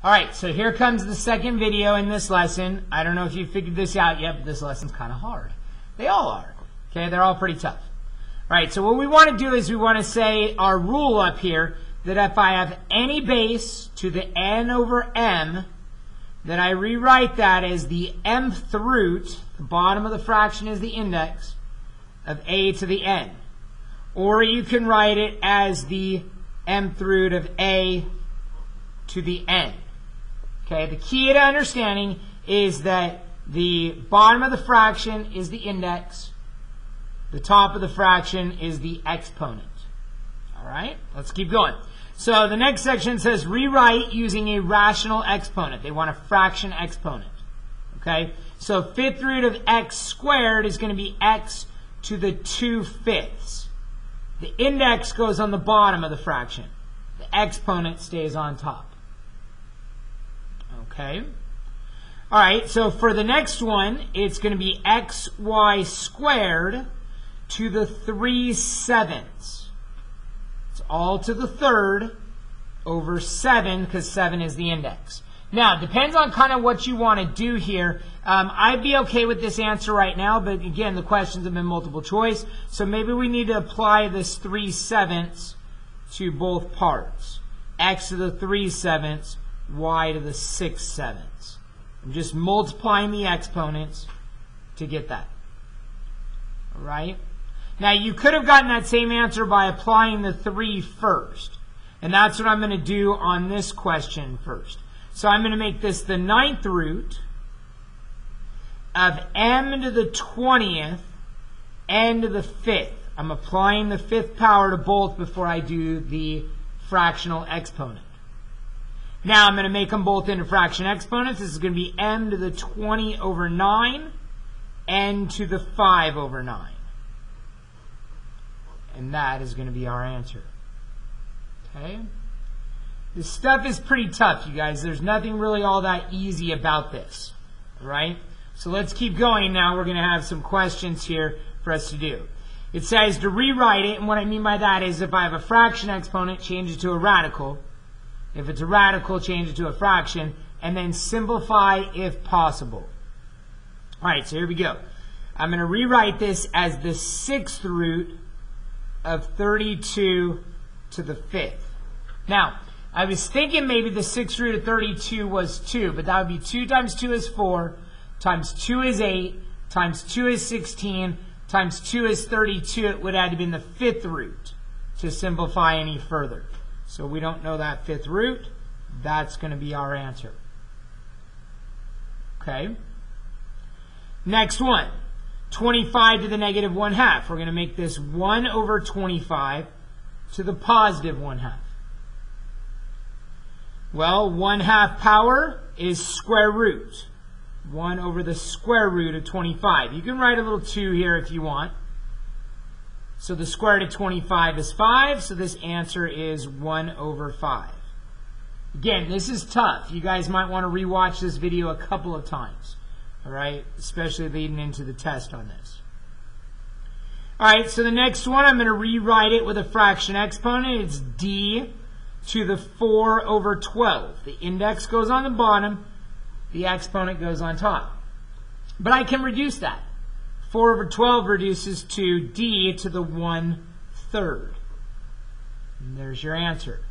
All right, so here comes the second video in this lesson. I don't know if you figured this out yet, but this lesson's kind of hard. They all are. Okay, they're all pretty tough. All right, so what we want to do is we want to say our rule up here that if I have any base to the n over m, then I rewrite that as the mth root, the bottom of the fraction is the index, of a to the n. Or you can write it as the mth root of a to the n. Okay, the key to understanding is that the bottom of the fraction is the index, the top of the fraction is the exponent. All right, let's keep going. So the next section says rewrite using a rational exponent. They want a fraction exponent. Okay, so fifth root of x squared is going to be x to the 2/5. The index goes on the bottom of the fraction. The exponent stays on top. Okay. All right, so for the next one, it's going to be xy squared to the 3/7. It's all to the third over 7, because 7 is the index. Now, it depends on kind of what you want to do here. I'd be okay with this answer right now, but again, the questions have been multiple choice, so maybe we need to apply this 3/7 to both parts. X to the 3/7, y to the 6/7. I'm just multiplying the exponents to get that. All right? Now, you could have gotten that same answer by applying the 3 first. And that's what I'm going to do on this question first. So I'm going to make this the 9th root of m to the 20th n to the 5th. I'm applying the 5th power to both before I do the fractional exponent. Now I'm going to make them both into fraction exponents. This is going to be m to the 20 over 9, n to the 5 over 9. And that is going to be our answer. Okay? This stuff is pretty tough, you guys. There's nothing really all that easy about this. All right? So let's keep going now. We're going to have some questions here for us to do. It says to rewrite it, and what I mean by that is if I have a fraction exponent, change it to a radical. If it's a radical, change it to a fraction, and then simplify if possible. All right, so here we go. I'm going to rewrite this as the 6th root of 32 to the 5th. Now, I was thinking maybe the 6th root of 32 was 2, but that would be 2 times 2 is 4, times 2 is 8, times 2 is 16, times 2 is 32. It would have to be the 5th root to simplify any further. So we don't know that 5th root. That's going to be our answer. Okay. Next one. 25 to the negative 1/2. We're going to make this 1 over 25 to the positive 1/2. Well, 1/2 power is square root. 1 over the square root of 25. You can write a little 2 here if you want. So the square root of 25 is 5, so this answer is 1 over 5. Again, this is tough. You guys might want to rewatch this video a couple of times, all right, especially leading into the test on this. All right, so the next one, I'm going to rewrite it with a fraction exponent. It's d to the 4 over 12. The index goes on the bottom, the exponent goes on top. But I can reduce that. 4 over 12 reduces to d to the 1/3. And there's your answer.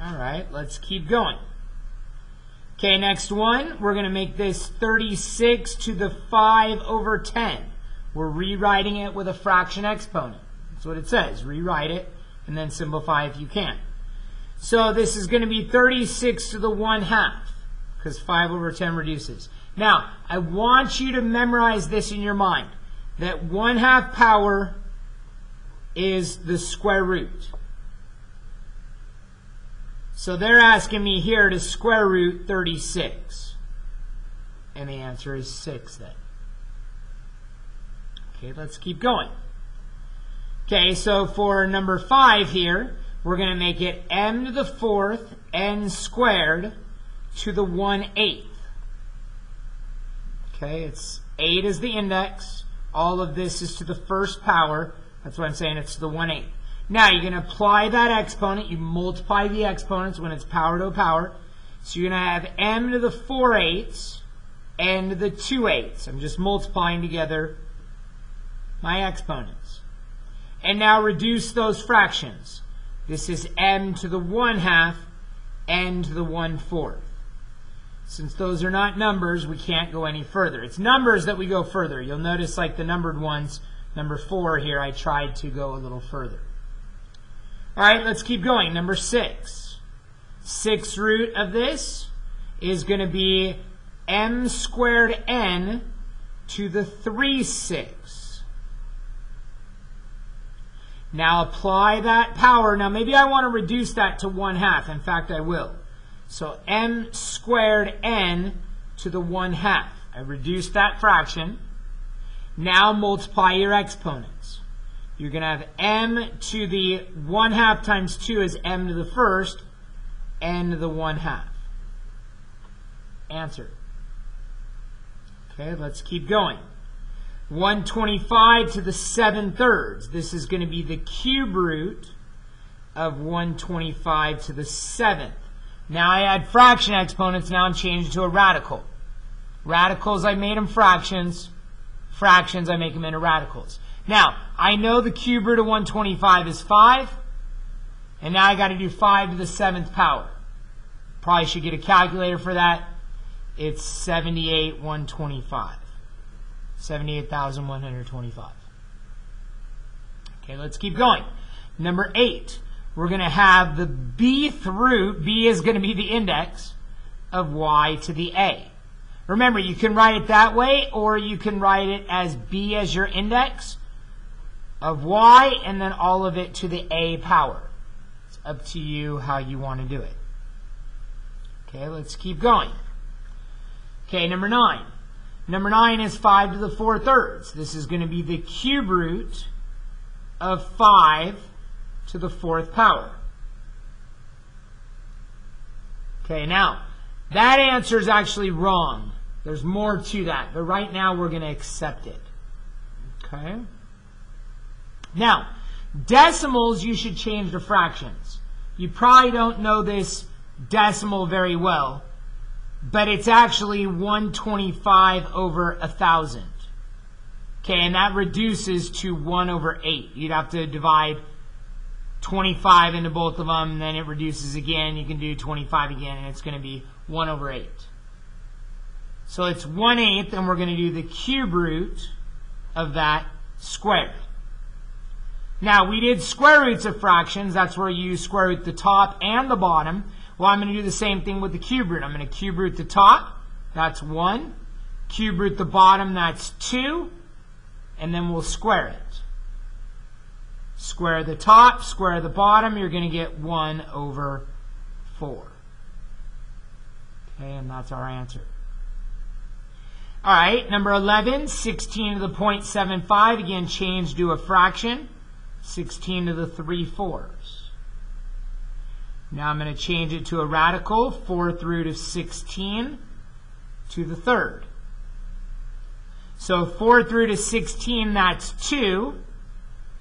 All right, let's keep going. Okay, next one, we're going to make this 36 to the 5 over 10. We're rewriting it with a fraction exponent. That's what it says. Rewrite it and then simplify if you can. So this is going to be 36 to the 1/2 because 5 over 10 reduces. Now, I want you to memorize this in your mind, that 1/2 power is the square root. So they're asking me here to square root 36. And the answer is 6 then. Okay, let's keep going. Okay, so for number 5 here, we're going to make it m to the 4th n squared to the 1/8. Okay, it's 8 is the index. All of this is to the first power. That's why I'm saying it's to the 1/8. Now you're going to apply that exponent. You multiply the exponents when it's power to a power. So you're going to have m to the 4/8 and to the 2/8. I'm just multiplying together my exponents. And now reduce those fractions. This is m to the 1/2, n to the 1/4. Since those are not numbers, we can't go any further. It's numbers that we go further. You'll notice like the numbered ones, number 4 here, I tried to go a little further. All right, let's keep going. Number 6. 6th root of this is going to be m squared n to the 3/6. Now apply that power. Now maybe I want to reduce that to 1/2. In fact, I will. So m squared n to the 1/2. I reduced that fraction. Now multiply your exponents. You're going to have m to the 1/2 times 2 is m to the 1st, n to the 1/2. Answer. Okay, let's keep going. 125 to the 7/3. This is going to be the cube root of 125 to the 7th. Now I add fraction exponents. Now I'm changing to a radical. Radicals, I made them fractions. Fractions, I make them into radicals. Now, I know the cube root of 125 is 5. And now I got to do 5 to the 7th power. Probably should get a calculator for that. It's 78,125. 78,125. Okay, let's keep going. Number 8. We're going to have the bth root. B is going to be the index of y to the a. Remember, you can write it that way, or you can write it as b as your index of y, and then all of it to the a power. It's up to you how you want to do it. Okay, let's keep going. Okay, number 9. Number 9 is 5 to the 4/3. This is going to be the cube root of 5 to the 4th power. Okay, now, that answer is actually wrong. There's more to that, but right now we're going to accept it. Okay? Now, decimals you should change to fractions. You probably don't know this decimal very well, but it's actually 125 over 1,000. Okay, and that reduces to 1 over 8. You'd have to divide 25 into both of them, and then it reduces again. You can do 25 again, and it's going to be 1 over 8. So it's 1/8, and we're going to do the cube root of that squared. Now, we did square roots of fractions. That's where you square root the top and the bottom. Well, I'm going to do the same thing with the cube root. I'm going to cube root the top. That's 1. Cube root the bottom. That's 2. And then we'll square it. Square the top, square the bottom. You're going to get 1 over 4. Okay, and that's our answer. All right, number 11, 16 to the 0.75. Again, change to a fraction. 16 to the 3/4. Now I'm going to change it to a radical. 4th root of 16 to the 3rd. So 4th root of 16, that's 2.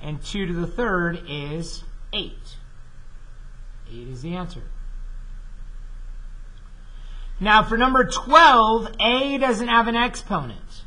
And 2 to the 3rd is 8. 8 is the answer. Now for number 12, A doesn't have an exponent,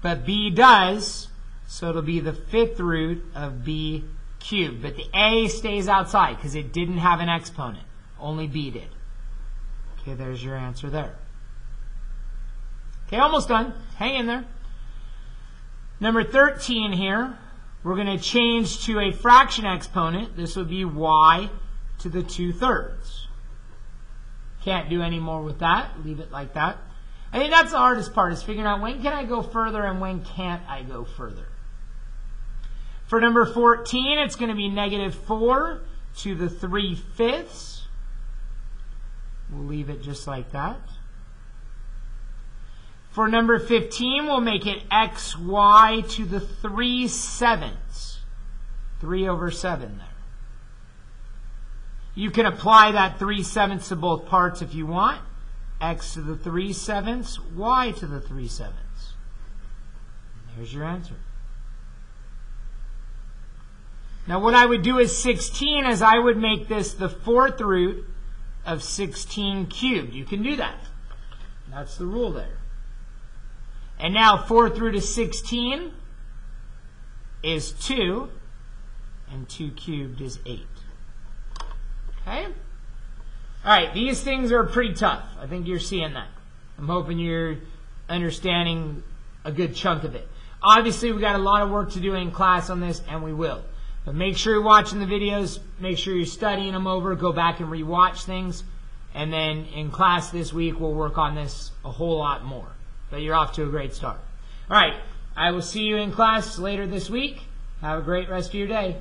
but B does, so it'll be the 5th root of B cubed. But the A stays outside because it didn't have an exponent. Only B did. Okay, there's your answer there. Okay, almost done. Hang in there. Number 13 here, we're going to change to a fraction exponent. This would be y to the 2/3. Can't do any more with that. Leave it like that. I think that's the hardest part, is figuring out when can I go further and when can't I go further. For number 14, it's going to be -4 to the 3/5. We'll leave it just like that. For number 15, we'll make it xy to the 3/7. 3 over 7 there. You can apply that 3/7 to both parts if you want. X to the 3/7, y to the 3/7. There's your answer. Now what I would do is 16 is I would make this the fourth root of 16 cubed. You can do that. That's the rule there. And now fourth root of 16 is 2, and 2 cubed is 8. Okay? All right, these things are pretty tough. I think you're seeing that. I'm hoping you're understanding a good chunk of it. Obviously, we got a lot of work to do in class on this, and we will. But make sure you're watching the videos. Make sure you're studying them over. Go back and rewatch things. And then in class this week, we'll work on this a whole lot more. But you're off to a great start. All right, I will see you in class later this week. Have a great rest of your day.